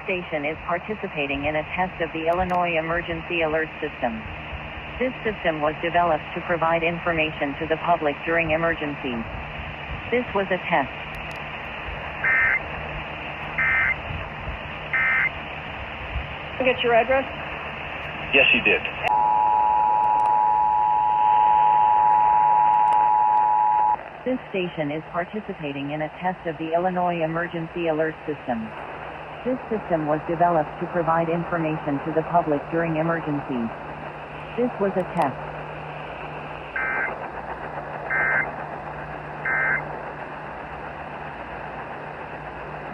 station is participating in a test of the Illinois Emergency Alert System. This system was developed to provide information to the public during emergencies. This was a test. Can I get your address? Yes, you did. This station is participating in a test of the Illinois Emergency Alert System. This system was developed to provide information to the public during emergencies. This was a test.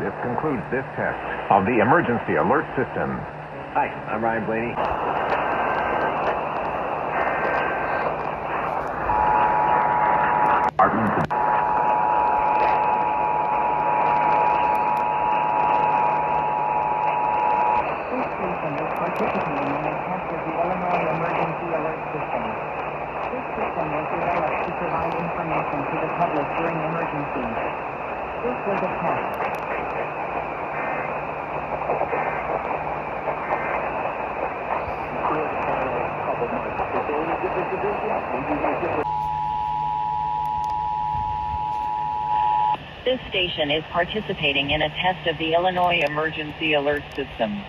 This concludes this test of the Emergency Alert System. Hi, I'm Ryan Blaney. This station is participating in a test of the Illinois Emergency Alert System. This system was developed to provide information to the public during emergencies. This was a test. This station is participating in a test of the Illinois Emergency Alert System.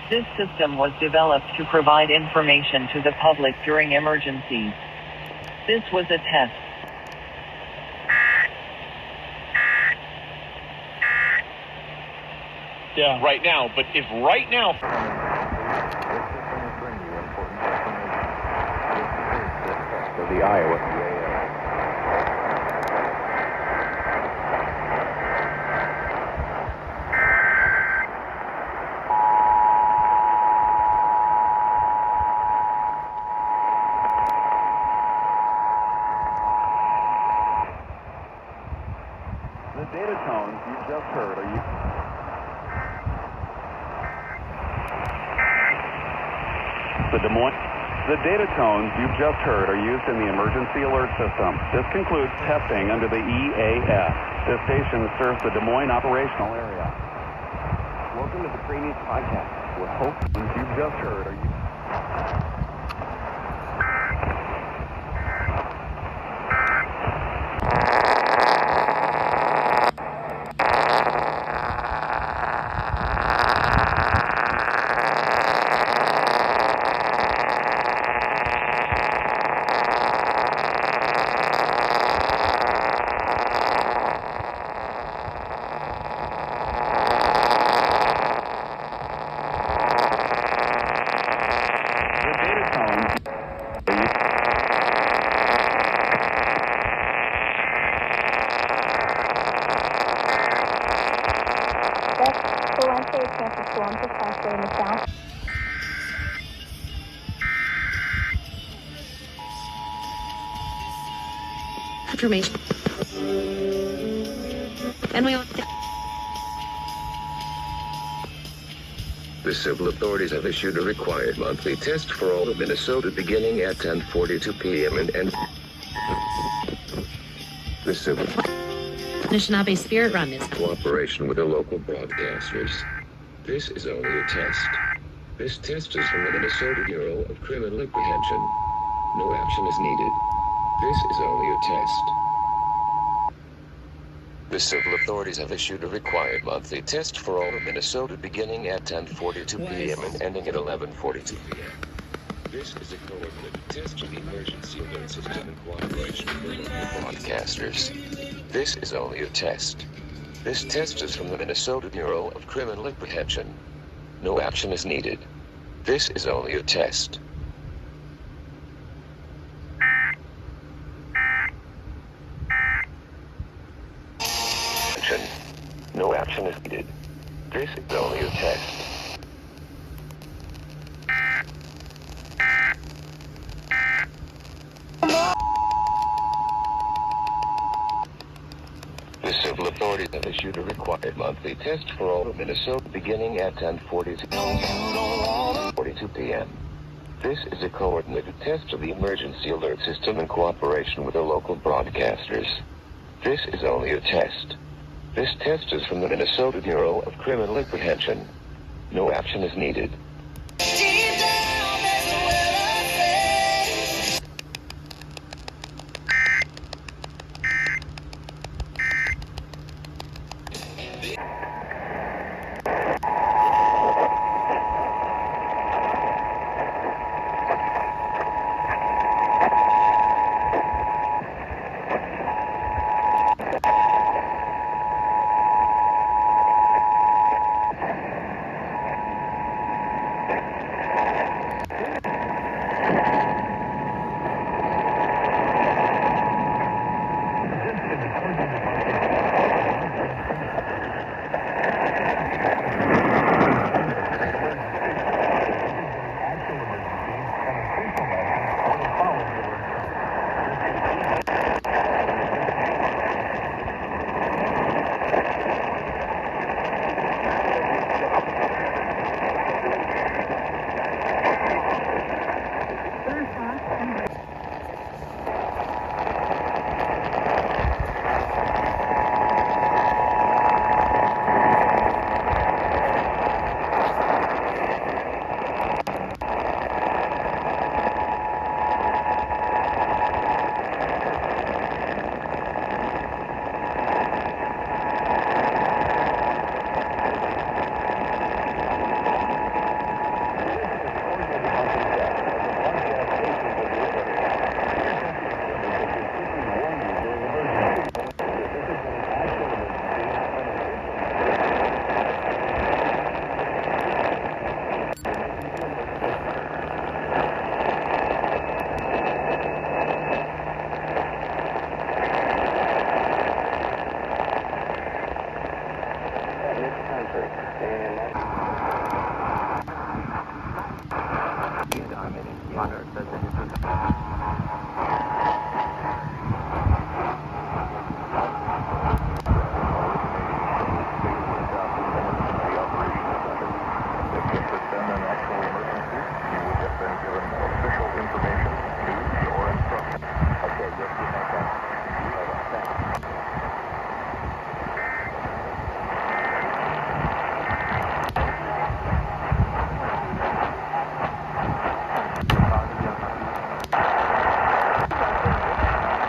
This system was developed to provide information to the public during emergencies. This was a test. Yeah, right now. But if right now... This system will bring you important information. This test of the Iowa EAS. The data tones you just heard are The data tones you've just heard are used in the emergency alert system. This concludes testing under the EAS. This station serves the Des Moines operational area. Welcome to the Pre-News Podcast. With hope you've just heard are used. in the south. Information. And we The civil authorities have issued a required monthly test for all of Minnesota beginning at 10:42 p.m. and the civil Anishinaabe Spirit Run is cooperation with the local broadcasters. This is only a test. This test is from the Minnesota Bureau of Criminal Apprehension. No action is needed. This is only a test. The civil authorities have issued a required monthly test for all of Minnesota beginning at 10:42 p.m. and ending at 11:42 p.m. This is a coordinated test of the emergency alert system in cooperation with the local broadcasters. This is only a test. This test is from the Minnesota Bureau of Criminal Apprehension. No action is needed. This is only a test. No action is needed. This is only a test. The civil authorities have issued a required monthly test for all of Minnesota beginning at 10:42 p.m. This is a coordinated test of the emergency alert system in cooperation with the local broadcasters. This is only a test. This test is from the Minnesota Bureau of Criminal Apprehension. No action is needed. Monitor says that